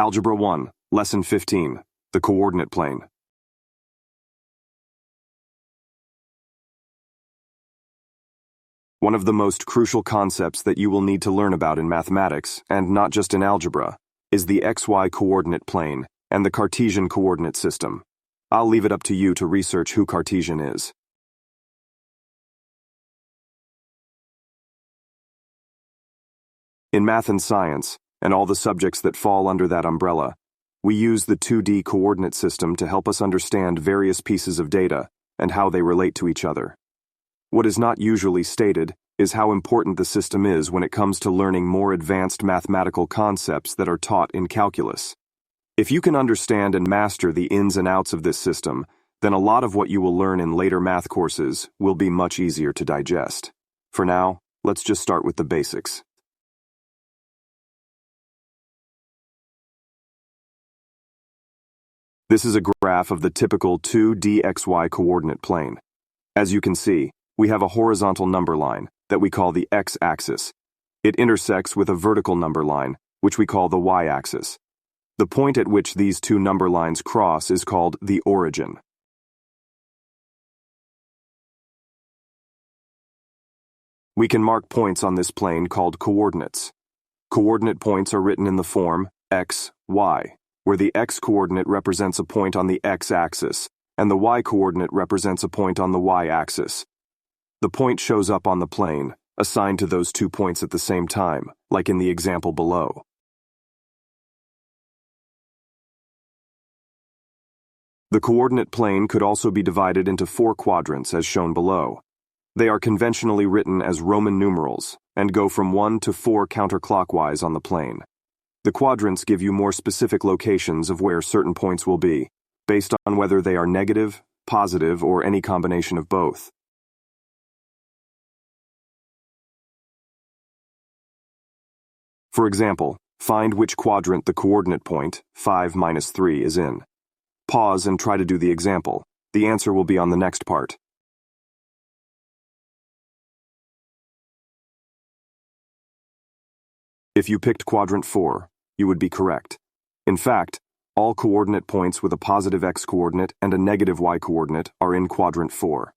Algebra 1, Lesson 15, the coordinate plane. One of the most crucial concepts that you will need to learn about in mathematics, and not just in algebra, is the XY coordinate plane and the Cartesian coordinate system. I'll leave it up to you to research who Cartesian is. In math and science, and all the subjects that fall under that umbrella, we use the 2D coordinate system to help us understand various pieces of data and how they relate to each other. What is not usually stated is how important the system is when it comes to learning more advanced mathematical concepts that are taught in calculus. If you can understand and master the ins and outs of this system, then a lot of what you will learn in later math courses will be much easier to digest. For now, let's just start with the basics. This is a graph of the typical 2D XY coordinate plane. As you can see, we have a horizontal number line that we call the x-axis. It intersects with a vertical number line, which we call the y-axis. The point at which these two number lines cross is called the origin. We can mark points on this plane called coordinates. Coordinate points are written in the form x, y, where the x-coordinate represents a point on the x-axis, and the y-coordinate represents a point on the y-axis. The point shows up on the plane, assigned to those 2 points at the same time, like in the example below. The coordinate plane could also be divided into 4 quadrants as shown below. They are conventionally written as Roman numerals and go from 1 to 4 counterclockwise on the plane. The quadrants give you more specific locations of where certain points will be, based on whether they are negative, positive, or any combination of both. For example, find which quadrant the coordinate point, 5 minus 3, is in. Pause and try to do the example. The answer will be on the next part. If you picked quadrant 4, you would be correct. In fact, all coordinate points with a positive x-coordinate and a negative y-coordinate are in quadrant 4.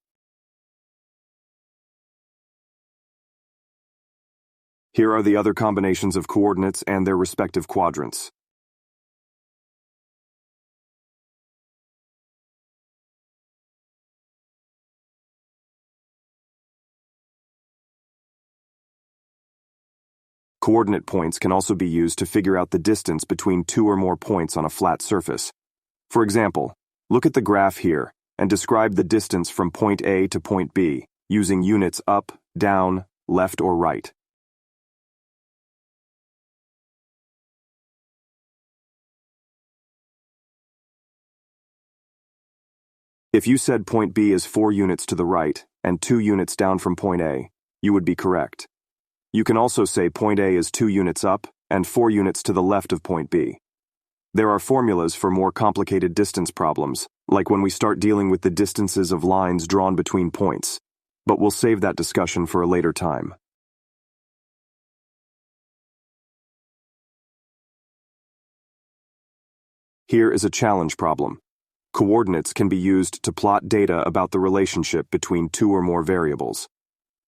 Here are the other combinations of coordinates and their respective quadrants. Coordinate points can also be used to figure out the distance between 2 or more points on a flat surface. For example, look at the graph here and describe the distance from point A to point B using units up, down, left, or right. If you said point B is 4 units to the right and 2 units down from point A, you would be correct. You can also say point A is 2 units up and 4 units to the left of point B. There are formulas for more complicated distance problems, like when we start dealing with the distances of lines drawn between points, but we'll save that discussion for a later time. Here is a challenge problem. Coordinates can be used to plot data about the relationship between 2 or more variables.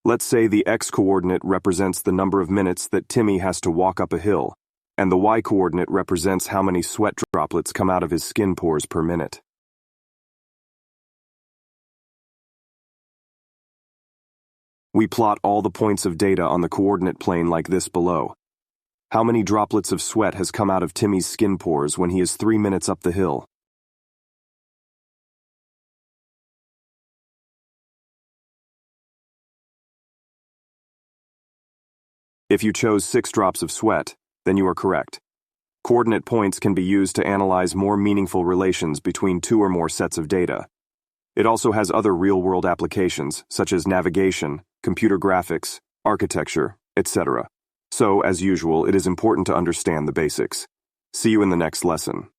Let's say the x-coordinate represents the number of minutes that Timmy has to walk up a hill, and the y-coordinate represents how many sweat droplets come out of his skin pores per minute. We plot all the points of data on the coordinate plane like this below. How many droplets of sweat has come out of Timmy's skin pores when he is 3 minutes up the hill? If you chose 6 drops of sweat, then you are correct. Coordinate points can be used to analyze more meaningful relations between 2 or more sets of data. It also has other real-world applications, such as navigation, computer graphics, architecture, etc. So, as usual, it is important to understand the basics. See you in the next lesson.